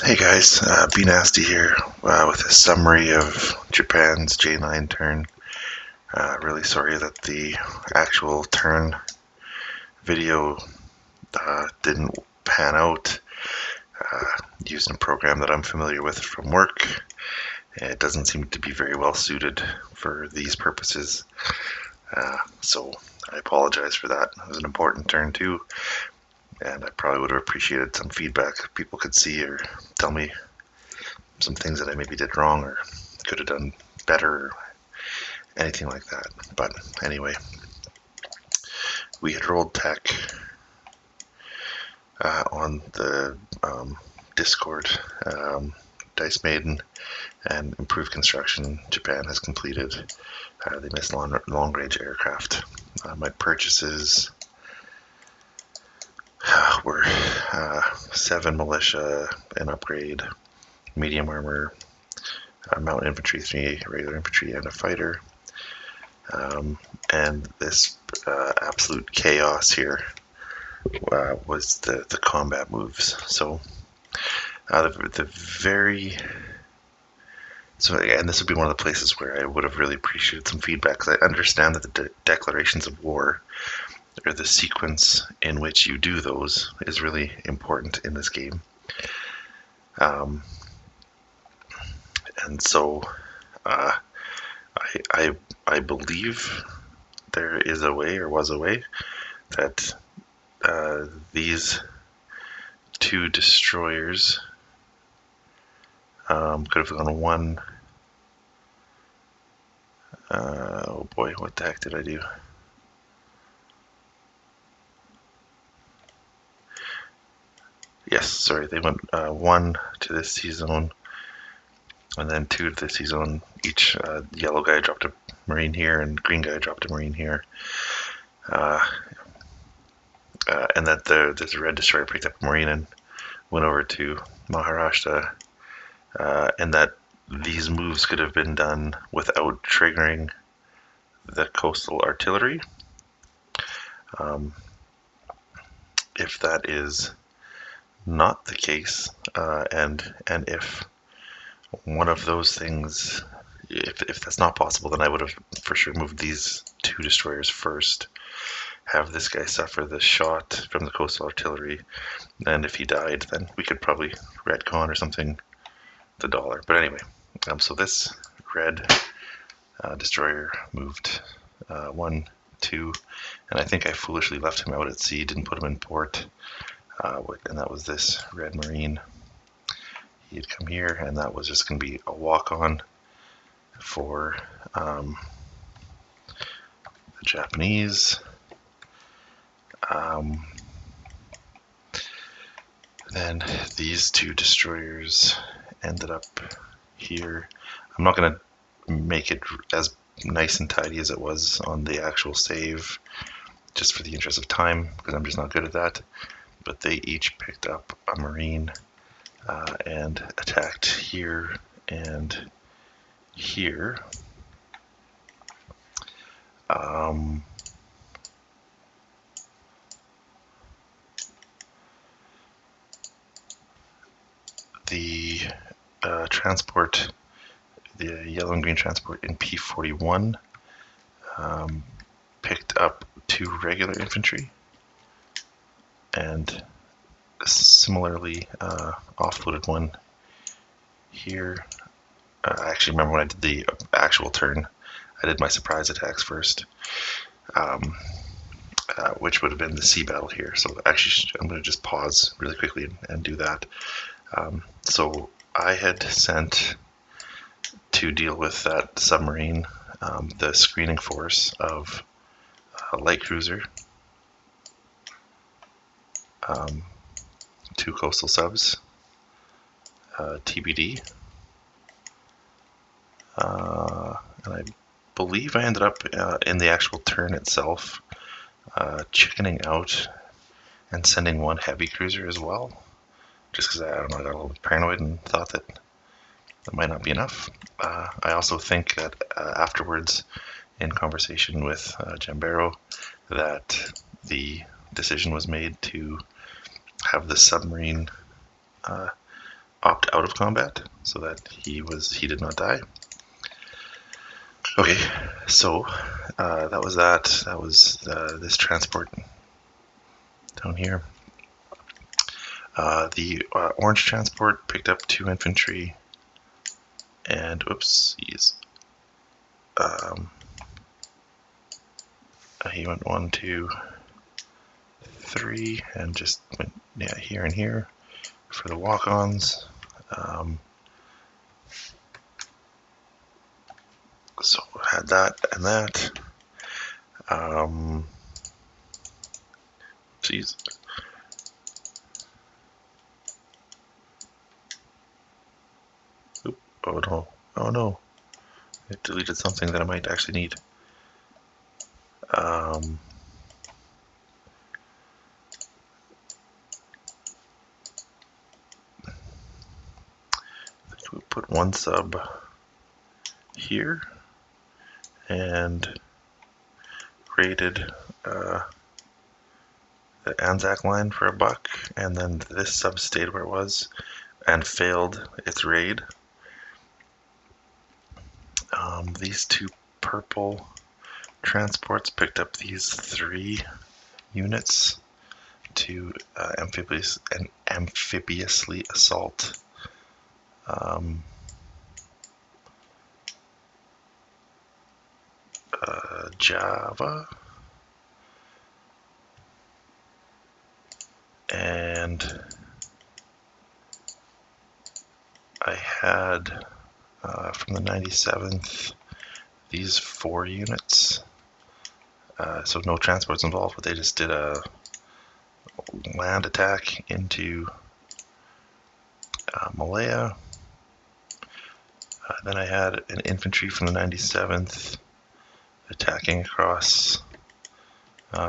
Hey guys, Be Nasty here with a summary of Japan's J9 turn. Really sorry that the actual turn video didn't pan out. Using a program that I'm familiar with from work, it doesn't seem to be very well suited for these purposes. So I apologize for that. It was an important turn too, and I probably would have appreciated some feedback people could see or tell me some things that I maybe did wrong or could have done better or anything like that. But anyway, we had rolled tech on the Discord. Dice Maiden and Improved Construction Japan has completed. They missed long-range aircraft. My purchases were 7 militia, an upgrade, medium armor, mountain infantry, 3 regular infantry, and a fighter. And this absolute chaos here was the combat moves. So and this would be one of the places where I would have really appreciated some feedback, because I understand that the declarations of war, or the sequence in which you do those, is really important in this game. And so I believe there is a way, or was a way, that these 2 destroyers could have gone one. Oh boy, what the heck did I do? Yes, sorry, they went 1 to this C-zone, and then 2 to the C-zone. Each yellow guy dropped a Marine here, and green guy dropped a Marine here. And that this red destroyer picked up a Marine and went over to Maharashtra, and that these moves could have been done without triggering the coastal artillery. If that is not the case, and if one of those things, if that's not possible, then I would have for sure moved these 2 destroyers first, have this guy suffer the shot from the coastal artillery, and if he died, then we could probably retcon or something the dollar. But anyway, so this red destroyer moved 1, 2, and I think I foolishly left him out at sea, didn't put him in port, and that was this red Marine. He'd come here, and that was just going to be a walk-on for the Japanese. Then these 2 destroyers ended up here. I'm not going to make it as nice and tidy as it was on the actual save, just for the interest of time, because I'm just not good at that. But they each picked up a Marine and attacked here and here. The transport, the yellow and green transport in P41 picked up 2 regular infantry, and similarly offloaded 1 here. I actually remember when I did the actual turn, I did my surprise attacks first, which would have been the sea battle here. So actually, I'm going to just pause really quickly and do that. So I had sent to deal with that submarine the screening force of light cruiser, 2 coastal subs, TBD, and I believe I ended up in the actual turn itself chickening out and sending 1 heavy cruiser as well, just because I got a little bit paranoid and thought that might not be enough. I also think that afterwards, in conversation with Jambero, that the decision was made to have the submarine opt out of combat so that he did not die. Okay, so that was that. That was this transport down here. The orange transport picked up 2 infantry, and whoopsies. He went 1, 2, 3, and just went here and here for the walk-ons. So I had that and that. Jeez. Oop, oh no. Oh no. It deleted something that I might actually need. We put 1 sub here and raided the Anzac line for $1, and then this sub stayed where it was and failed its raid. These 2 purple transports picked up these 3 units to amphibiously assault Java, and I had from the 97th these 4 units, so no transports involved, but they just did a land attack into Malaya. Then I had an infantry from the 97th attacking across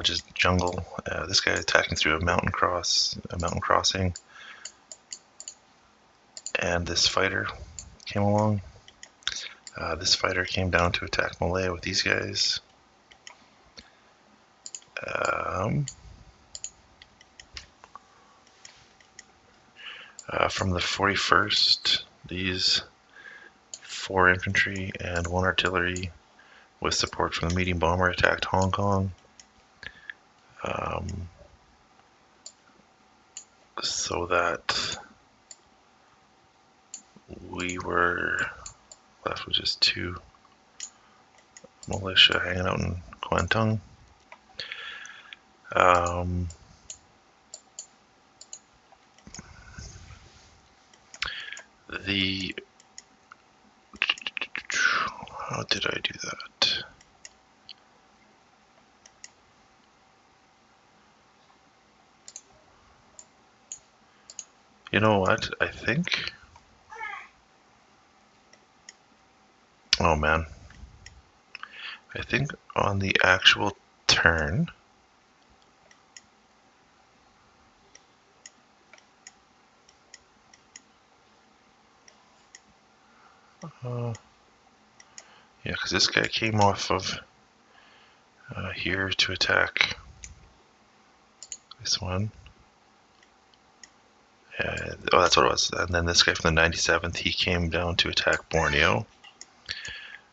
just jungle. This guy attacking through a mountain crossing, and this fighter came along. This fighter came down to attack Malaya with these guys. From the 41st, these 4 infantry and 1 artillery with support from the medium bomber attacked Hong Kong. So that we were left with just 2 militia hanging out in Kwantung. How did I do that? You know what? I think. Oh man. I think on the actual turn. Yeah, because this guy came off of here to attack this one. Oh, that's what it was. And then this guy from the 97th, he came down to attack Borneo.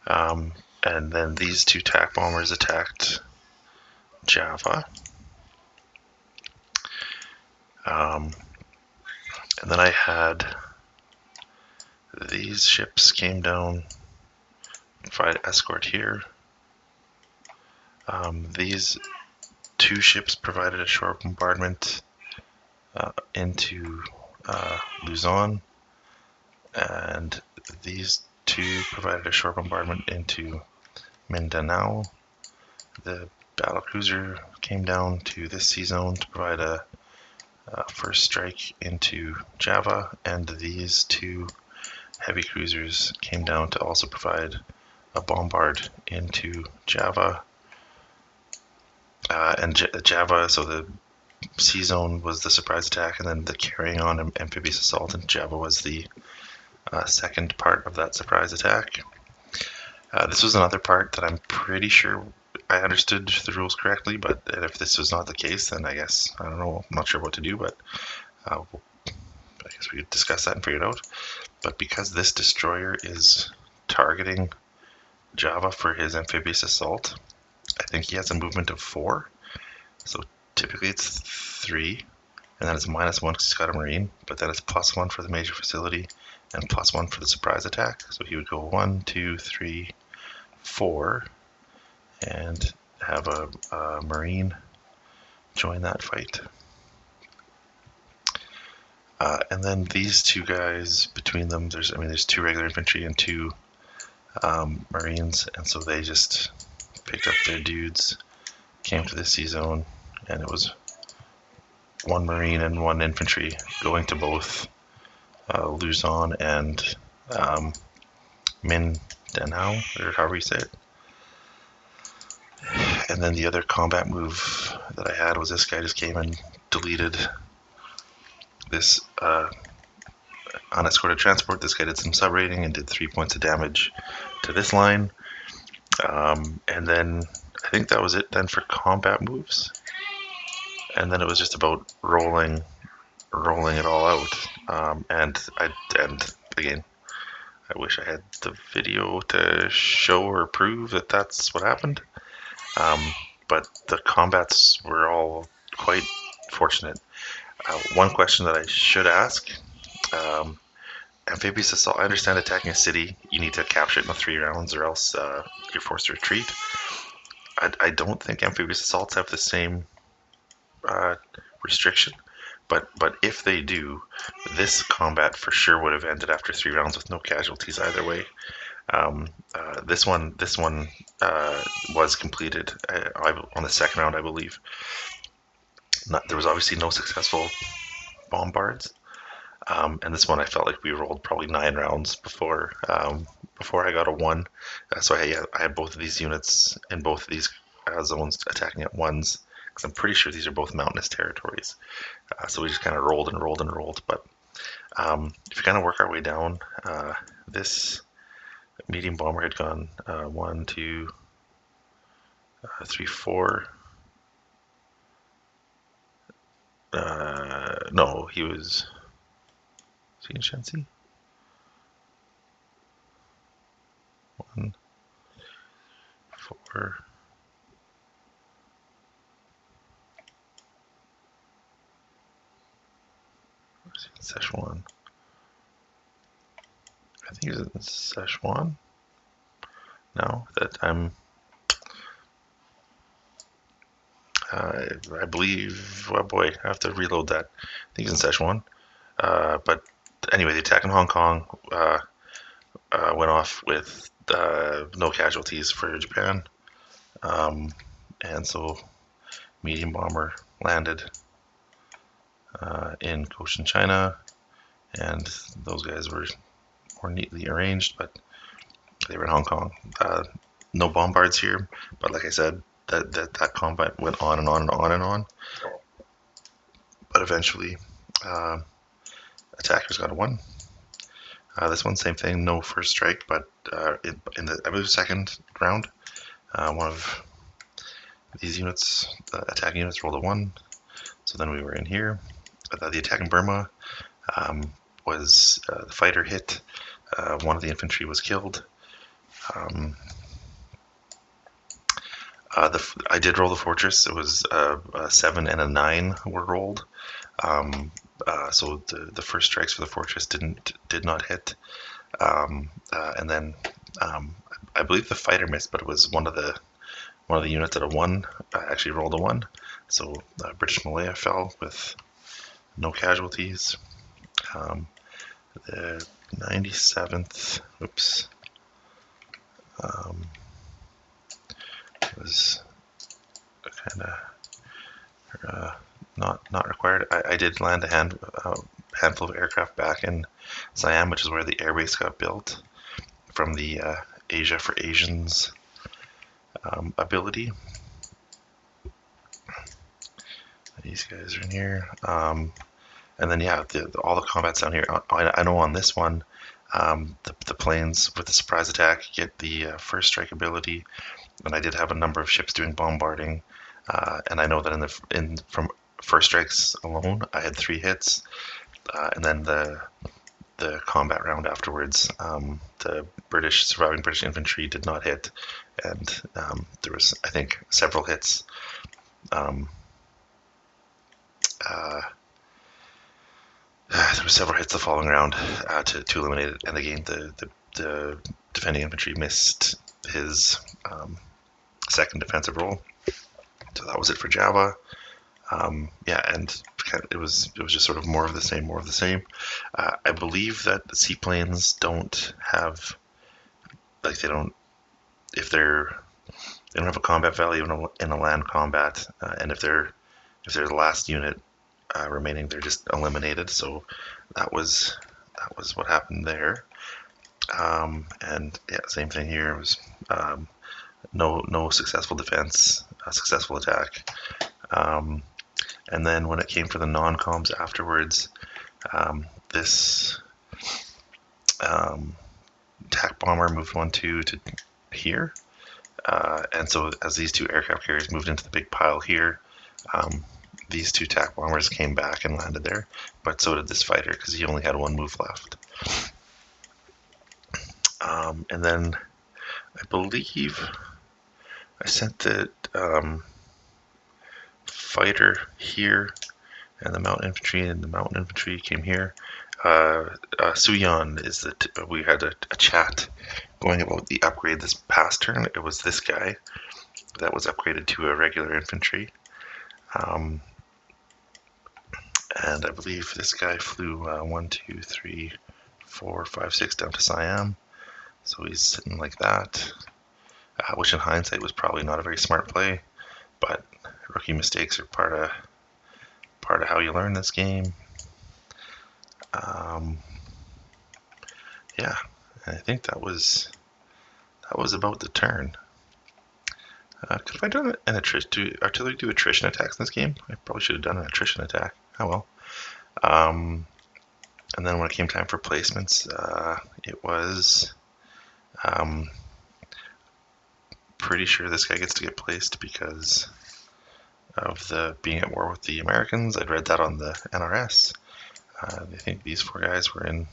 And then these 2 TAC bombers attacked Java. And then I had these ships came down, provide escort here. These 2 ships provided a short bombardment into Luzon, and these 2 provided a short bombardment into Mindanao. The battlecruiser came down to this sea zone to provide a first strike into Java, and these 2 heavy cruisers came down to also provide a bombard into Java. And Java, so the sea zone was the surprise attack, and then the carrying on amphibious assault in Java was the second part of that surprise attack. This was another part that I'm pretty sure I understood the rules correctly, but if this was not the case, then I guess, I don't know, I'm not sure what to do, but I guess we could discuss that and figure it out. But because this destroyer is targeting Java for his amphibious assault, I think he has a movement of 4. So typically it's 3, and then it's -1 because he's got a marine, but then it's +1 for the major facility and +1 for the surprise attack. So he would go 1, 2, 3, 4, and have a marine join that fight. And then these two guys, between them, there's 2 regular infantry and 2 marines, and so they just picked up their dudes, came to the C zone, and it was 1 marine and 1 infantry going to both Luzon and Mindanao, or however you say it. And then the other combat move that I had was this guy just came and deleted this unescorted transport. This guy did some sub-raiding and did 3 points of damage to this line. And then I think that was it then for combat moves. And then it was just about rolling it all out. And again, I wish I had the video to show or prove that that's what happened. But the combats were all quite fortunate. One question that I should ask, amphibious assault, I understand attacking a city, you need to capture it in 3 rounds or else you're forced to retreat. I don't think amphibious assaults have the same restriction, but if they do, this combat for sure would have ended after 3 rounds with no casualties either way. This one was completed on the 2nd round, I believe. There was obviously no successful bombards, and this one I felt like we rolled probably 9 rounds before I got a 1. So I had both of these units in both of these zones attacking at 1s, because I'm pretty sure these are both mountainous territories. So we just kind of rolled and rolled and rolled. But if you kind of work our way down, this medium bomber had gone 1, 2, 3, 4. No, he was in Shensi? 1, 4. Szechuan. I think he's in Szechuan. No, that I believe. Oh boy, I have to reload that. I think he's in Szechuan. But anyway, the attack in Hong Kong went off with no casualties for Japan, and so medium bomber landed in Cochin, China, and those guys were more neatly arranged, but they were in Hong Kong. No bombards here, but like I said, that combat went on and on and on and on. But eventually, attackers got a 1. This one, same thing, no first strike, but in the, I believe, 2nd round, one of these units, attacking units, rolled a 1. So then we were in here. The attack in Burma was the fighter hit. One of the infantry was killed. I did roll the fortress. It was a 7 and a 9 were rolled. So the first strikes for the fortress did not hit. And then I believe the fighter missed, but it was one of the units at a 1 actually rolled a 1. So British Malaya fell with no casualties. The 97th, oops, was kind of not required. I did land a handful of aircraft back in Siam, which is where the airbase got built from the Asia for Asians ability. These guys are in here. And then, yeah, all the combats down here. I know on this one, the planes with the surprise attack get the first strike ability, and I did have a number of ships doing bombarding. And I know that from first strikes alone, I had 3 hits. and then the combat round afterwards, the surviving British infantry did not hit, and there was, I think, several hits. There were several hits the following round to eliminate it, and again the defending infantry missed his second defensive roll. So that was it for Java. Yeah, and it was just sort of more of the same. I believe that the seaplanes don't have, like, they don't have a combat value in a land combat, and if they're the last unit remaining, they're just eliminated. So that was what happened there. And yeah, same thing here. It was no successful defense, successful attack. And then when it came for the non-coms afterwards, this attack bomber moved 1-2 to here. And so as these two aircraft carriers moved into the big pile here, these two attack bombers came back and landed there, but so did this fighter because he only had one move left. And then I believe I sent the fighter here, and the mountain infantry came here. Suyon is we had a chat going about the upgrade this past turn. It was this guy that was upgraded to a regular infantry. And I believe this guy flew 1, 2, 3, 4, 5, 6 down to Siam. So he's sitting like that, which in hindsight was probably not a very smart play, but rookie mistakes are part of how you learn this game. Yeah, and I think that was about the turn. Could I done an attrition? Do artillery do attrition attacks in this game? I probably should have done an attrition attack. Oh well. And then when it came time for placements, it was pretty sure this guy gets to get placed because of the being at war with the Americans. I'd read that on the NRS. I think these 4 guys were in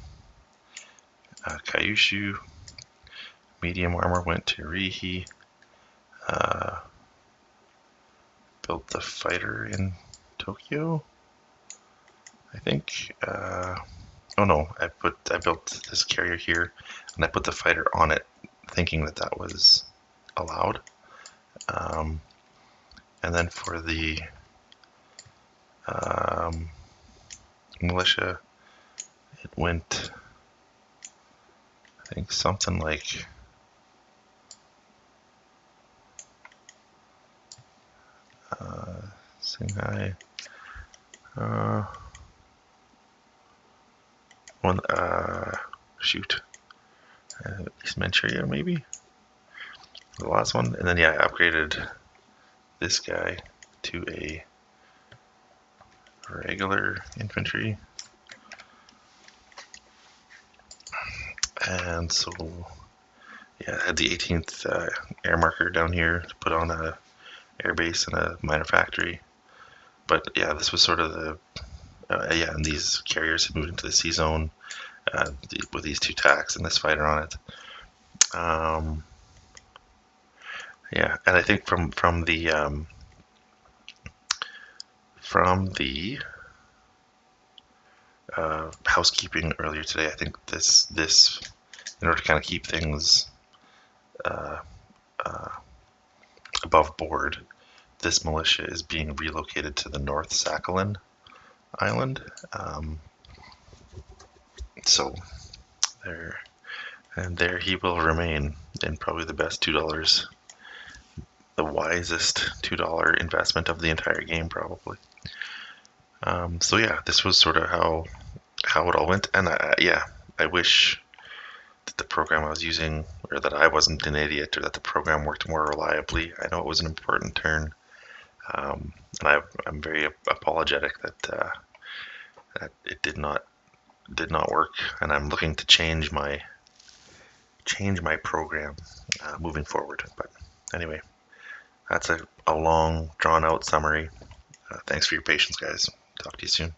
Kyushu. Medium armor went to Rihi. Built the fighter in Tokyo, I think. Oh no, I built this carrier here, and I put the fighter on it, thinking that was allowed. And then for the militia, it went, I think, something like Shanghai. Shoot. East Manchuria, maybe? The last one. And then, yeah, I upgraded this guy to a regular infantry. And so, yeah, I had the 18th air marker down here to put on a air base and a minor factory. But yeah, this was sort of the yeah, and these carriers had moved into the sea zone with these 2 tacks and this fighter on it. Yeah, and I think from the housekeeping earlier today, I think this in order to kind of keep things above board, this militia is being relocated to the North Sakhalin Island. So there he will remain in probably the best $2, the wisest $2 investment of the entire game, probably. So yeah, this was sort of how it all went, and yeah, I wish that the program I was using, or that I wasn't an idiot, or that the program worked more reliably. I know it was an important turn, and I'm very apologetic that it did not work, and I'm looking to change my program moving forward. But anyway, that's a long, drawn-out summary. Thanks for your patience, guys. Talk to you soon.